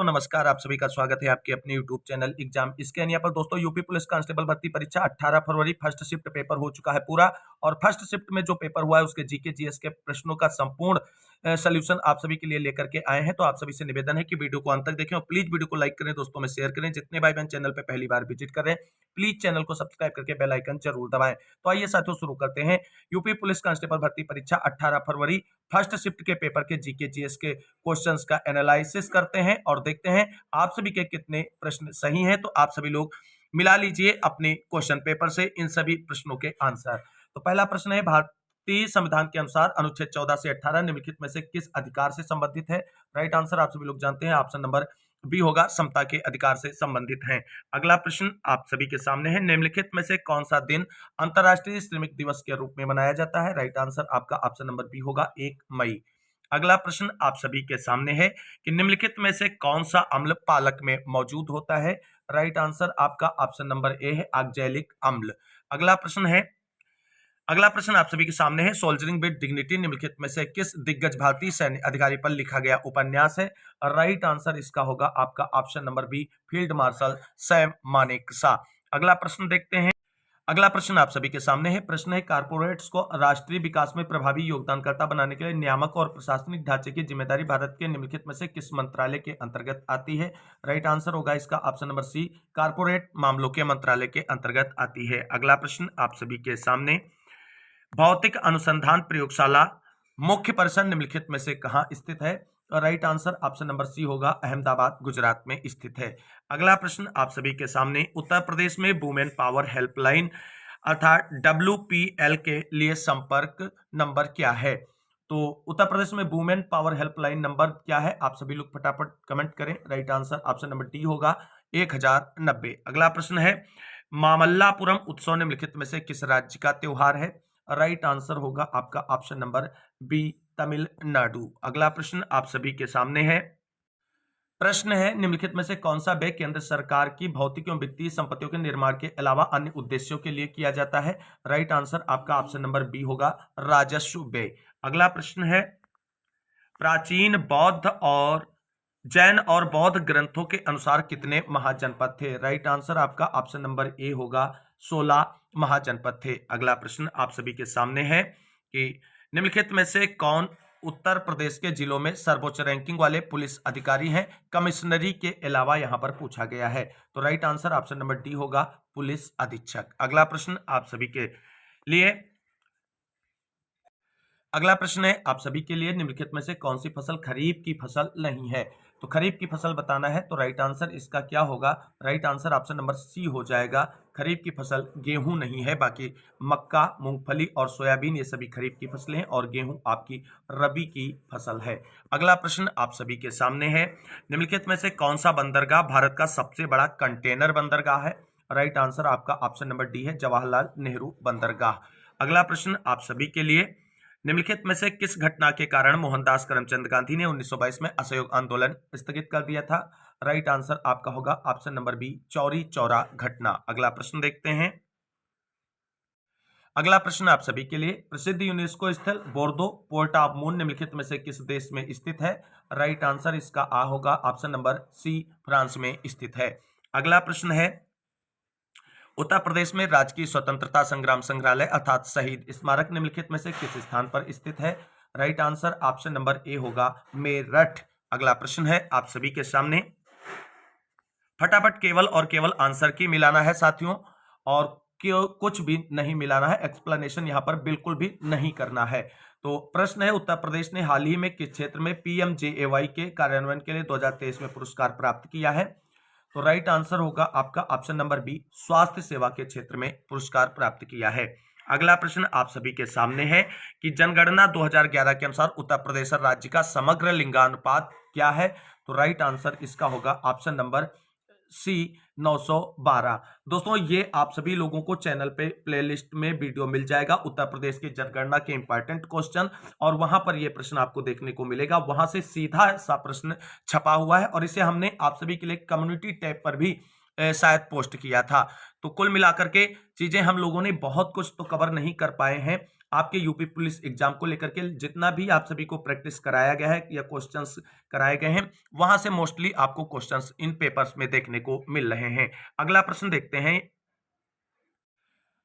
दोस्तों नमस्कार, आप सभी का स्वागत है आपके अपने यूट्यूब चैनल एग्जाम स्कैन। यहाँ पर दोस्तों यूपी पुलिस कांस्टेबल भर्ती परीक्षा 18 फरवरी फर्स्ट शिफ्ट पेपर हो चुका है पूरा। और फर्स्ट शिफ्ट में जो पेपर हुआ है उसके जीके जीएस के प्रश्नों का संपूर्ण सोल्यूशन आप सभी के लिए लेकर के आए हैं। तो आप सभी से निवेदन है कि वीडियो को अंत तक देखें और प्लीज वीडियो को लाइक करें, दोस्तों में शेयर करें। जितने भाई बहन चैनल पर पहली बार विजिट करें प्लीज चैनल को सब्सक्राइब करके बेल आइकन जरूर दबाएं। तो आइए साथियों शुरू करते हैं। यूपी पुलिस कांस्टेबल भर्ती परीक्षा 18 फरवरी फर्स्ट शिफ्ट के पेपर के जीके जीएस के क्वेश्चंस का एनालिसिस करते हैं और देखते हैं आप सभी के कितने प्रश्न सही हैं। तो आप सभी लोग मिला लीजिए अपने क्वेश्चन पेपर से इन सभी प्रश्नों के आंसर। तो पहला प्रश्न है, भारतीय संविधान के अनुसार अनुच्छेद 14 से 18 निम्नलिखित में से किस अधिकार से संबंधित है? राइट आंसर आप सभी लोग जानते हैं, ऑप्शन नंबर बी होगा, समता के अधिकार से संबंधित है। अगला प्रश्न आप सभी के सामने है, निम्नलिखित में से कौन सा दिन अंतर्राष्ट्रीय श्रमिक दिवस के रूप में मनाया जाता है? राइट आंसर आपका ऑप्शन नंबर बी होगा, 1 मई। अगला प्रश्न आप सभी के सामने है कि निम्नलिखित में से कौन सा अम्ल पालक में मौजूद होता है? राइट आंसर आपका ऑप्शन नंबर ए है, ऑक्जेलिक अम्ल। अगला प्रश्न आप सभी के सामने है, सोल्जरिंग विद डिग्निटी निम्नलिखित में से किस दिग्गज भारतीय सैन्य अधिकारी पर लिखा गया उपन्यास है? राइट आंसर इसका होगा आपका option number B, field marshal Sam Manekshaw. अगला प्रश्न देखते हैं। अगला प्रश्न आप सभी के सामने है, प्रश्न है, कारपोरेट्स को राष्ट्रीय विकास में प्रभावी योगदानकर्ता बनाने के लिए नियामक और प्रशासनिक ढांचे की जिम्मेदारी भारत के निम्नलिखित में से किस मंत्रालय के अंतर्गत आती है? राइट आंसर होगा इसका ऑप्शन नंबर सी, कारपोरेट मामलों के मंत्रालय के अंतर्गत आती है। अगला प्रश्न आप सभी के सामने, भौतिक अनुसंधान प्रयोगशाला मुख्य परिसर निम्नलिखित में से कहां स्थित है? Right answer option number C होगा, अहमदाबाद गुजरात में स्थित है। अगला प्रश्न आप सभी के सामने, उत्तर प्रदेश में वुमेन पावर हेल्पलाइन अर्थात WPL के लिए संपर्क नंबर क्या है? तो उत्तर प्रदेश में वुमेन पावर हेल्पलाइन नंबर क्या है? आप सभी लोग फटाफट कमेंट करें। Right answer option number D होगा, 1090। अगला प्रश्न है, मामल्लापुरम उत्सव निम्नलिखित में से किस राज्य का त्योहार है? राइट आंसर होगा आपका ऑप्शन नंबर बी, तमिलनाडु। अगला प्रश्न आप सभी के सामने है, प्रश्न है, निम्नलिखित में से कौन सा व्यय केंद्र सरकार की भौतिक एवं वित्तीय संपत्तियों के निर्माण के अलावा अन्य उद्देश्यों के लिए किया जाता है? राइट आंसर आपका ऑप्शन नंबर बी होगा, राजस्व व्यय। अगला प्रश्न है, प्राचीन बौद्ध और जैन और बौद्ध ग्रंथों के अनुसार कितने महाजनपद थे? राइट आंसर आपका ऑप्शन नंबर ए होगा, 16 महाजनपद थे। अगला प्रश्न आप सभी के सामने है कि निम्नलिखित में से कौन उत्तर प्रदेश के जिलों में सर्वोच्च रैंकिंग वाले पुलिस अधिकारी हैं? कमिश्नरी के अलावा यहां पर पूछा गया है। तो right answer option number D होगा, पुलिस अधीक्षक। अगला प्रश्न आप सभी के लिए निम्नलिखित में से कौन सी फसल खरीफ की फसल नहीं है? तो खरीफ की फसल बताना है, तो राइट आंसर इसका क्या होगा? Right answer option number C हो जाएगा, खरीफ की फसल गेहूं नहीं है। बाकी मक्का, मूंगफली और सोयाबीन ये सभी खरीफ की फसलें हैं और गेहूं आपकी रबी की फसल है। अगला प्रश्न आप सभी के सामने है, निम्नलिखित में से कौन सा बंदरगाह भारत का सबसे बड़ा कंटेनर बंदरगाह है? राइट आंसर आपका ऑप्शन नंबर डी है, जवाहरलाल नेहरू बंदरगाह। अगला प्रश्न आप सभी के लिए, निम्नलिखित में से किस घटना के कारण मोहनदास करमचंद गांधी ने 1922 में असहयोग आंदोलन स्थगित कर दिया था? राइट आंसर आपका होगा option number B, Chauri Chaura घटना। अगला प्रश्न देखते हैं। अगला प्रश्न आप सभी के लिए, प्रसिद्ध यूनेस्को स्थल बोर्दो पोर्ट ऑफ मून निम्नलिखित में से किस देश में स्थित है? राइट आंसर इसका आ होगा, ऑप्शन नंबर सी, फ्रांस में स्थित है। अगला प्रश्न है, उत्तर प्रदेश में राजकीय स्वतंत्रता संग्राम संग्रहालय अर्थात शहीद स्मारक निम्नलिखित में से किस स्थान पर स्थित है? Right answer option number A होगा, मेरठ। अगला प्रश्न है आप सभी के सामने, फटाफट केवल और केवल आंसर की मिलाना है साथियों, और कुछ भी नहीं मिलाना है, एक्सप्लेनेशन यहां पर बिल्कुल भी नहीं करना है। तो प्रश्न है, उत्तर प्रदेश ने हाल ही में किस क्षेत्र में PMJAY के कार्यान्वयन के लिए 2023 में पुरस्कार प्राप्त किया है? तो राइट आंसर होगा आपका ऑप्शन नंबर बी, स्वास्थ्य सेवा के क्षेत्र में पुरस्कार प्राप्त किया है। अगला प्रश्न आप सभी के सामने है कि जनगणना 2011 के अनुसार उत्तर प्रदेश राज्य का समग्र लिंगानुपात क्या है? तो राइट आंसर इसका होगा ऑप्शन नंबर सी, 912। दोस्तों ये आप सभी लोगों को चैनल पे प्लेलिस्ट में वीडियो मिल जाएगा, उत्तर प्रदेश की जनगणना के इंपॉर्टेंट क्वेश्चन, और वहां पर ये प्रश्न आपको देखने को मिलेगा। वहां से सीधा सा प्रश्न छपा हुआ है और इसे हमने आप सभी के लिए कम्युनिटी टैब पर भी शायद पोस्ट किया था। तो कुल मिलाकर के चीजें हम लोगों ने बहुत कुछ तो कवर नहीं कर पाए हैं, आपके यूपी पुलिस एग्जाम को लेकर के जितना भी आप सभी को प्रैक्टिस कराया गया है या क्वेश्चंस कराए गए हैं, वहां से मोस्टली आपको क्वेश्चंस इन पेपर्स में देखने को मिल रहे हैं। अगला प्रश्न देखते हैं।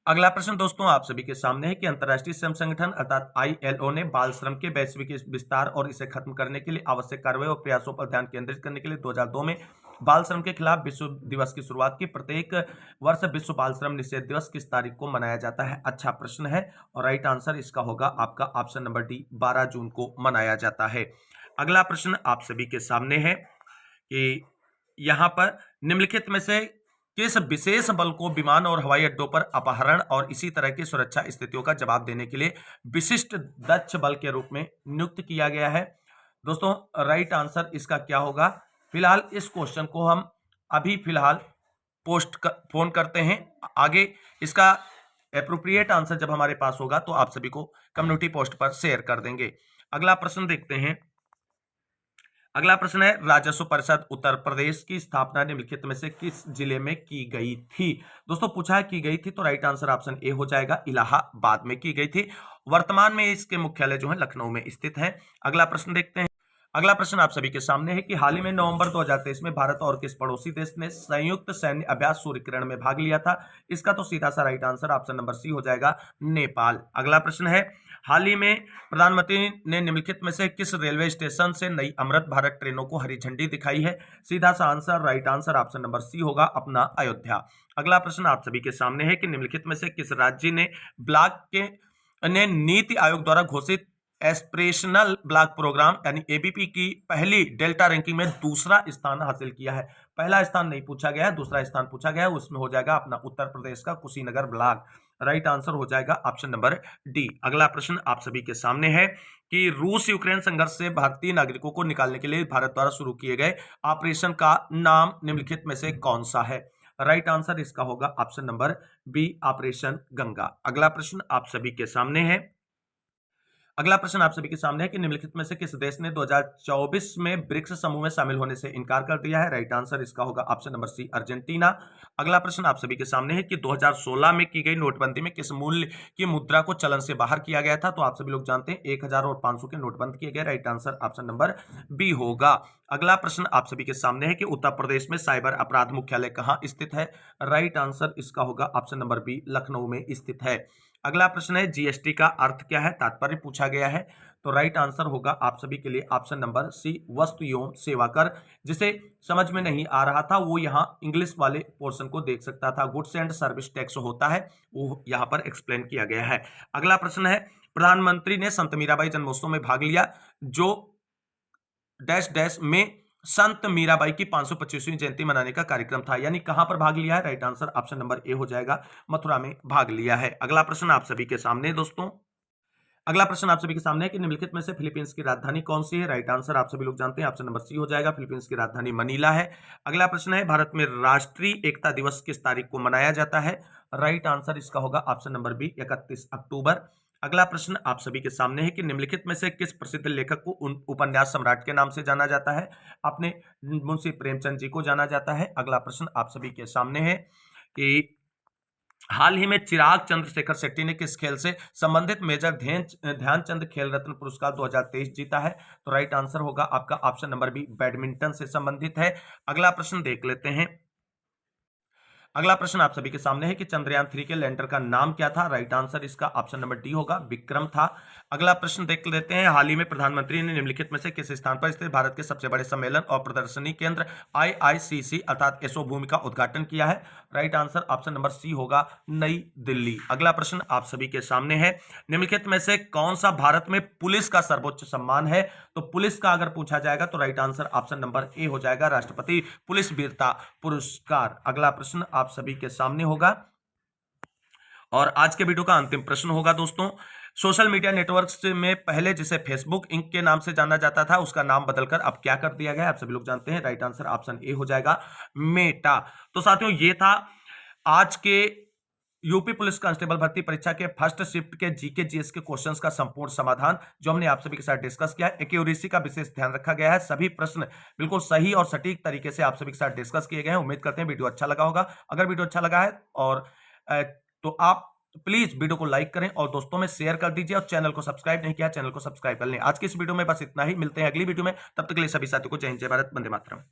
अगला प्रश्न दोस्तों आप सभी के सामने है कि अंतर्राष्ट्रीय श्रम संगठन अर्थात आईएलओ ने बाल श्रम के वैश्विक विस्तार और इसे खत्म करने के लिए आवश्यक कार्रवाई और प्रयासों पर ध्यान केंद्रित करने के लिए 2002 में बाल श्रम के खिलाफ विश्व दिवस की शुरुआत की। प्रत्येक वर्ष विश्व बाल श्रम निषेध दिवस किस तारीख को मनाया जाता है? अच्छा प्रश्न है और राइट आंसर इसका होगा आपका ऑप्शन नंबर डी, 12 जून को मनाया जाता है। अगला प्रश्न आप सभी के सामने है कि यहां पर निम्नलिखित में से किस विशेष बल को विमान और हवाई अड्डों पर अपहरण और इसी तरह की सुरक्षा स्थितियों का जवाब देने के लिए विशिष्ट दक्ष बल के रूप में नियुक्त किया गया है? दोस्तों राइट आंसर इसका क्या होगा? फिलहाल इस क्वेश्चन को हम अभी फिलहाल फोन करते हैं। आगे इसका एप्रोप्रिएट आंसर जब हमारे पास होगा तो आप सभी को कम्युनिटी पोस्ट पर शेयर कर देंगे। अगला प्रश्न देखते हैं। अगला प्रश्न है राजस्व परिषद उत्तर प्रदेश की स्थापना निम्नलिखित में से किस जिले में की गई थी? दोस्तों पूछा है की गई थी तो राइट आंसर ऑप्शन ए हो जाएगा, इलाहाबाद में की गई थी। वर्तमान में इसके मुख्यालय जो है लखनऊ में स्थित है। अगला प्रश्न देखते हैं। अगला प्रश्न आप सभी के सामने है कि हाल ही में नवंबर 2023 में भारत और किस पड़ोसी देश ने संयुक्त सैन्य अभ्यास सूर्यकिरण में भाग लिया था? इसका तो सीधा सा right answer option number C हो जाएगा, नेपाल। अगला प्रश्न है हाल ही में प्रधानमंत्री ने निम्नलिखित में से किस रेलवे स्टेशन से नई अमृत भारत ट्रेनों को हरी झंडी दिखाई है? सीधा सा answer right answer option number C होगा, अपना अयोध्या। अगला प्रश्न आप सभी के सामने है कि निम्नलिखित में से किस राज्य ने ब्लॉक के नीति आयोग द्वारा घोषित एस्पिरेशनल ब्लॉक प्रोग्राम यानी एबीपी की पहली डेल्टा रैंकिंग में दूसरा स्थान हासिल किया है? पहला स्थान नहीं पूछा गया है, दूसरा स्थान पूछा गया है, उसमें हो जाएगा अपना उत्तर प्रदेश का कुशीनगर ब्लॉक। राइट आंसर हो जाएगा ऑप्शन नंबर डी। अगला प्रश्न आप सभी के सामने है कि रूस यूक्रेन संघर्ष से भारतीय नागरिकों को निकालने के लिए भारत द्वारा शुरू किए गए ऑपरेशन का नाम निम्नलिखित में से कौन सा है? राइट आंसर इसका होगा option number B, operation Ganga. अगला प्रश्न आप सभी के सामने है। अगला प्रश्न आप सभी के सामने है कि निम्नलिखित में से किस देश ने 2024 में ब्रिक्स समूह में शामिल होने से इनकार कर दिया है? राइट आंसर इसका होगा ऑप्शन नंबर सी, अर्जेंटीना। अगला प्रश्न आप सभी के सामने है कि 2016 में की गई नोटबंदी में किस मूल्य की मुद्रा को चलन से बाहर किया गया था? तो आप सभी लोग जानते हैं 1000 और 500 के नोट बंद किए गए। Right answer option number B होगा। अगला प्रश्न आप सभी के सामने है कि उत्तर प्रदेश में साइबर अपराध मुख्यालय कहां स्थित है? राइट आंसर इसका होगा ऑप्शन नंबर बी, लखनऊ में स्थित है। अगला प्रश्न है जीएसटी का अर्थ क्या है? तात्पर्य पूछा गया है। तो राइट आंसर होगा आप सभी के लिए ऑप्शन नंबर सी, वस्तु एवं सेवा कर। जिसे समझ में नहीं आ रहा था वो यहाँ इंग्लिश वाले पोर्शन को देख सकता था। गुड्स एंड सर्विस टैक्स होता है वो यहाँ पर एक्सप्लेन किया गया है। अगला प्रश्न है प्रधानमंत्री ने संत मीराबाई जन्मोत्सव में भाग लिया जो डैश डैश में संत मीराबाई की 525वीं जयंती मनाने का कार्यक्रम था, यानी कहां पर भाग लिया है? Right answer option number A हो जाएगा, मथुरा में भाग लिया है। अगला प्रश्न आप सभी के सामने दोस्तों। अगला प्रश्न आप सभी के सामने है कि निम्नलिखित में से फिलीपींस की राजधानी कौन सी है? राइट आंसर आप सभी लोग जानते हैं ऑप्शन नंबर सी हो जाएगा, फिलीपींस की राजधानी मनीला है। अगला प्रश्न है भारत में राष्ट्रीय एकता दिवस किस तारीख को मनाया जाता है? राइट आंसर इसका होगा ऑप्शन नंबर बी, 31 अक्टूबर। अगला प्रश्न आप सभी के सामने है कि निम्नलिखित में से किस प्रसिद्ध लेखक को उपन्यास सम्राट के नाम से जाना जाता है? अपने मुंशी प्रेमचंद जी को जाना जाता है। अगला प्रश्न आप सभी के सामने है कि हाल ही में चिराग चंद्रशेखर शेट्टी ने किस खेल से संबंधित मेजर ध्यानचंद खेल रत्न पुरस्कार 2023 जीता है? तो राइट आंसर होगा आपका ऑप्शन नंबर बी, बैडमिंटन से संबंधित है। अगला प्रश्न देख लेते हैं। अगला प्रश्न आप सभी के सामने है कि चंद्रयान 3 के लैंडर का नाम क्या था? राइट आंसर इसका ऑप्शन नंबर डी होगा, विक्रम था। अगला प्रश्न देख लेते हैं। हाल ही में प्रधानमंत्री ने निम्नलिखित में से किस स्थान पर स्थित भारत के सबसे बड़े सम्मेलन और प्रदर्शनी केंद्र IICC अर्थात एसो भूमि का उद्घाटन किया है? Right answer option number C होगा, नई दिल्ली। अगला प्रश्न आप सभी के सामने है। निम्नलिखित में से कौन सा भारत में पुलिस का सर्वोच्च सम्मान है? तो पुलिस का अगर पूछा जाएगा तो right answer option number A हो जाएगा, राष्ट्रपति पुलिस वीरता पुरस्कार। अगला प्रश्न आप सभी के सामने होगा और आज के वीडियो का अंतिम प्रश्न होगा दोस्तों। सोशल मीडिया नेटवर्क्स में पहले जिसे फेसबुक इंक के नाम से जाना जाता था उसका नाम बदलकर अब क्या कर दिया गया? आप सभी लोग जानते हैं। राइट आंसर ऑप्शन ए हो जाएगा, मेटा। तो साथियों ये था आज के यूपी पुलिस कांस्टेबल भर्ती परीक्षा के फर्स्ट शिफ्ट के जीके जीएस के क्वेश्चंस का संपूर्ण समाधान जो हमने आप सभी के साथ डिस्कस किया है। एक्यूरेसी का विशेष ध्यान रखा गया है। सभी प्रश्न बिल्कुल सही और सटीक तरीके से आप सभी के साथ डिस्कस किए गए हैं। उम्मीद करते हैं वीडियो अच्छा लगा होगा। अगर वीडियो अच्छा लगा है और तो आप तो प्लीज वीडियो को लाइक करें और दोस्तों में शेयर कर दीजिए, और चैनल को सब्सक्राइब नहीं किया चैनल को सब्सक्राइब कर लें। आज की इस वीडियो में बस इतना ही, मिलते हैं अगली वीडियो में, तब तक के लिए सभी साथियों को जय हिंद जय भारत, वंदे मातरम।